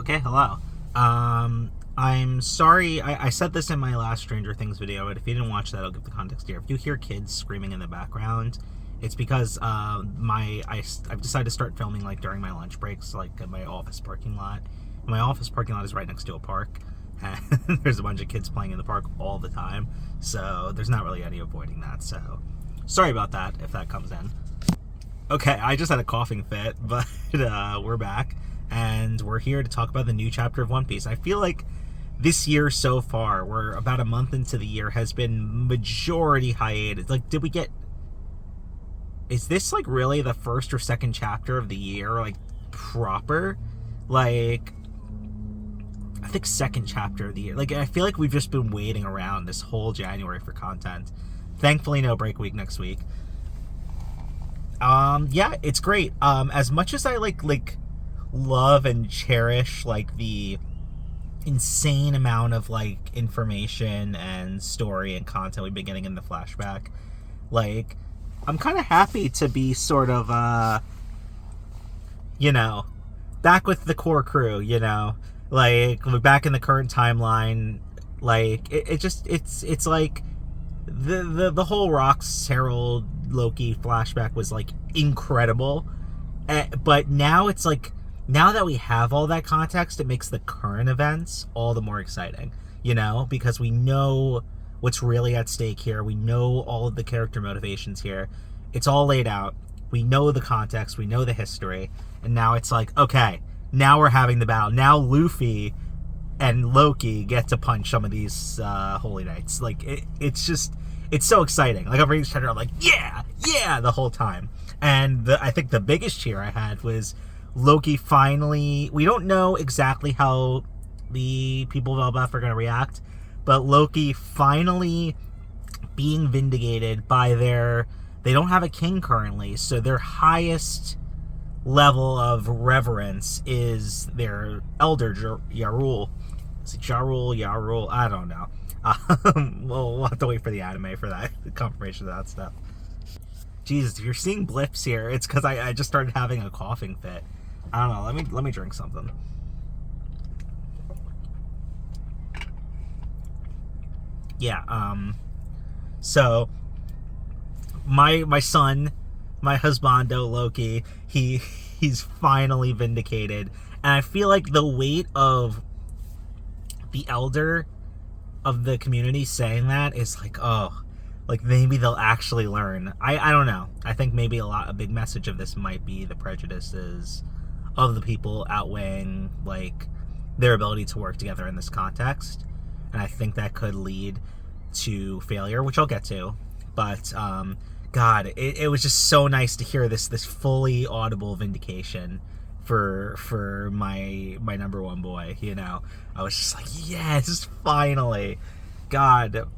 Okay, hello. I'm sorry, I said this in my last Stranger Things video, but if you didn't watch that, I'll give the context here. If you hear kids screaming in the background, it's because I've decided to start filming like during my lunch breaks, like in my office parking lot. My office parking lot is right next to a park, and there's a bunch of kids playing in the park all the time, so there's not really any avoiding that, so sorry about that if that comes in. Okay, I just had a coughing fit, but we're back, and we're here to talk about the new chapter of One Piece. I feel like this year so far, we're about a month into the year, has been majority hiatus. Like, is this like really the first or second chapter of the year, like, proper? Like, I think second chapter of the year. Like, I feel like we've just been waiting around this whole January for content. Thankfully, no break week next week. Yeah, it's great. As much as I like love and cherish like the insane amount of like information and story and content we've been getting in the flashback, like, I'm kind of happy to be sort of back with the core crew, like back in the current timeline. Like, it's like the whole Rocks Herald Loki flashback was like incredible, but now it's like, now that we have all that context, it makes the current events all the more exciting, because we know what's really at stake here. We know all of the character motivations here. It's all laid out. We know the context. We know the history. And now it's like, okay, now we're having the battle. Now Luffy and Loki get to punch some of these Holy Knights. Like, it's so exciting. Like, I'm reading each other, I'm like, yeah, the whole time. And I think the biggest cheer I had was Loki finally... We don't know exactly how the people of Elbaf are going to react, but Loki finally being vindicated by their... They don't have a king currently, so their highest level of reverence is their elder, Yarul. Is it Yarul? I don't know. We'll have to wait for the anime for that, the confirmation of that stuff. Jesus, if you're seeing blips here, it's because I just started having a coughing fit. I don't know. Let me drink something. Yeah. So my son, my husbando Loki, he's finally vindicated, and I feel like the weight of the elder of the community saying that is like, oh, like maybe they'll actually learn. I don't know. I think maybe a big message of this might be the prejudices of the people outweighing like their ability to work together in this context, and I think that could lead to failure, which I'll get to. But God, it was just so nice to hear this fully audible vindication for my number one boy. I was just like, yes, finally. God,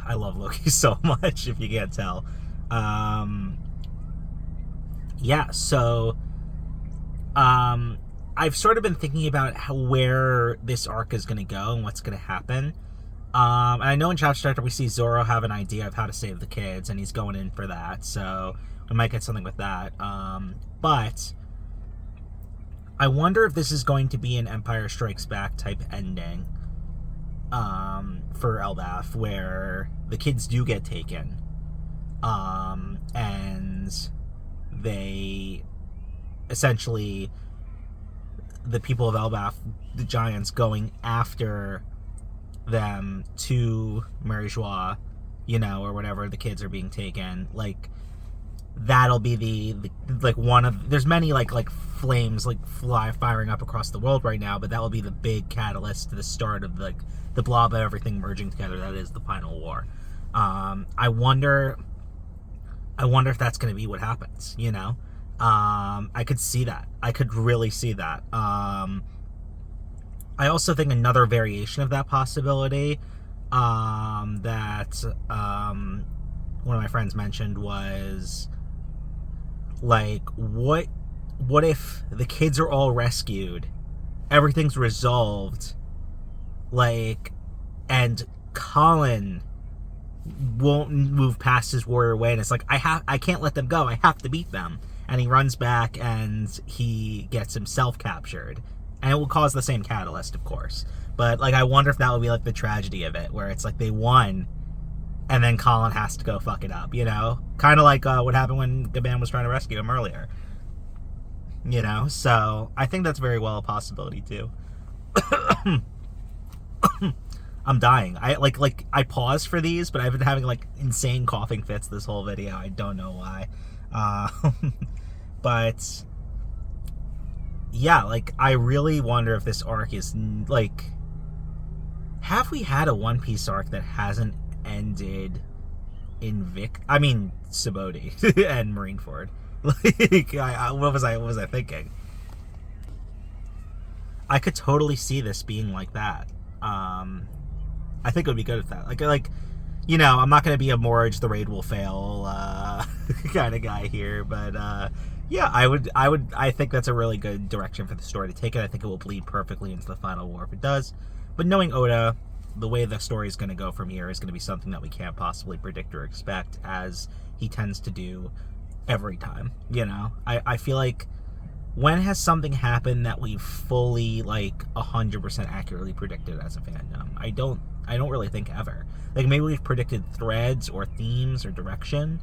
I love Loki so much, if you can't tell. Yeah, so I've sort of been thinking about where this arc is going to go and what's going to happen. And I know in chapter after we see Zoro have an idea of how to save the kids, and he's going in for that, so we might get something with that. But I wonder if this is going to be an Empire Strikes Back type ending for Elbaf, where the kids do get taken, and they essentially, the people of Elbaf, the giants, going after them to Marijois, or whatever, the kids are being taken. Like, that'll be the like one of, there's many like flames like firing up across the world right now, but that will be the big catalyst to the start of like the blob of everything merging together. That is the final war. I wonder if that's going to be what happens. I could see that. I could really see that. I also think another variation of that possibility that one of my friends mentioned was like, what if the kids are all rescued, everything's resolved, like, and Colin won't move past his warrior way, and it's like, I can't let them go, I have to beat them, and he runs back and he gets himself captured, And it will cause the same catalyst, of course. But, like, I wonder if that will be, like, the tragedy of it, where it's like they won, and then Colin has to go fuck it up, you know? Kind of like what happened when Gaban was trying to rescue him earlier. You know? So, I think that's very well a possibility, too. I'm dying. I paused for these, but I've been having, like, insane coughing fits this whole video. I don't know why. But, yeah, like, I really wonder if this arc is, like... Have we had a One Piece arc that hasn't ended in Subodi and Marineford? Like, what was I thinking? I could totally see this being like that. I think it would be good at that. Like, you know, I'm not going to be a Morage, the raid will fail kind of guy here, but yeah, I think that's a really good direction for the story to take it. I think it will bleed perfectly into the final war if it does. But knowing Oda, the way the story is going to go from here is going to be something that we can't possibly predict or expect, as he tends to do every time. You know, I feel like, when has something happened that we've fully, like, 100% accurately predicted as a fandom? I don't really think ever. Like, maybe we've predicted threads or themes or direction,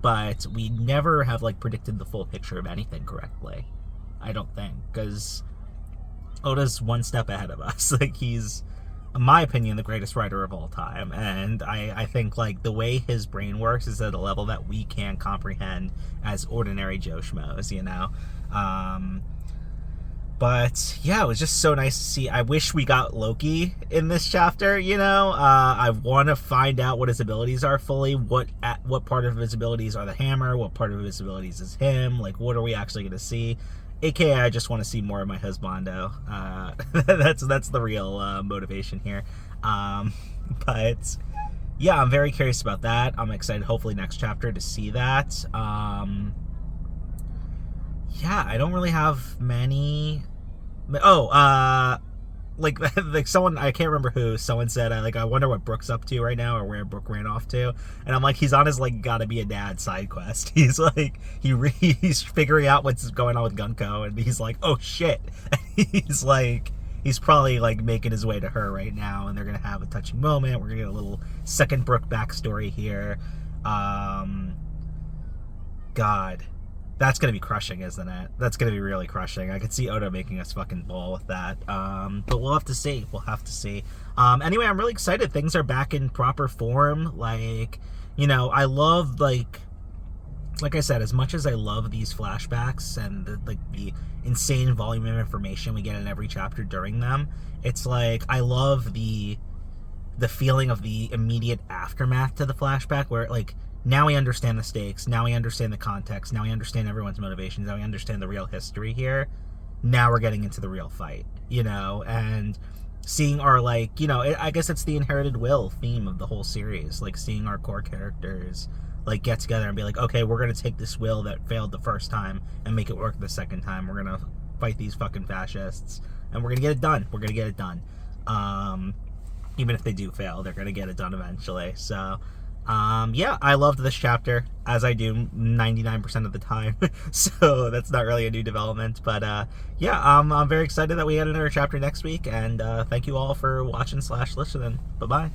but we never have, like, predicted the full picture of anything correctly. I don't think, because Oda's one step ahead of us. Like, he's, in my opinion, the greatest writer of all time, and I think, like, the way his brain works is at a level that we can't comprehend as ordinary Joe Schmoes, you know? But yeah, it was just so nice to see. I wish we got Loki in this chapter, you know? I want to find out what his abilities are fully, what part of his abilities are the hammer, what part of his abilities is him, like, what are we actually going to see? AKA, I just want to see more of my husbando. That's the real motivation here. But yeah, I'm very curious about that. I'm excited, hopefully next chapter, to see that. Yeah, I don't really have many. Like someone, I can't remember who, someone said, I wonder what Brook's up to right now, or where Brook ran off to. And I'm like, he's on his, like, gotta be a dad side quest. He's like, he's figuring out what's going on with Gunko, and he's like, oh shit. He's like, he's probably, like, making his way to her right now, and they're gonna have a touching moment. We're gonna get a little second Brook backstory here. God. That's going to be crushing, isn't it? That's going to be really crushing. I could see Oda making us fucking ball with that. But we'll have to see. We'll have to see. Anyway, I'm really excited. Things are back in proper form. Like, you know, I love, like I said, as much as I love these flashbacks and the insane volume of information we get in every chapter during them, it's like, I love the feeling of the immediate aftermath to the flashback, where, like, now we understand the stakes, now we understand the context, now we understand everyone's motivations, now we understand the real history here. Now we're getting into the real fight, you know, and seeing our, like, you know, I guess it's the inherited will theme of the whole series, like, seeing our core characters, like, get together and be like, okay, we're gonna take this will that failed the first time and make it work the second time. We're gonna fight these fucking fascists, and we're gonna get it done. We're gonna get it done. Even if they do fail, they're gonna get it done eventually. So yeah, I loved this chapter, as I do 99% of the time. So that's not really a new development, but yeah, I'm very excited that we had another chapter next week, and thank you all for watching / listening. Bye bye.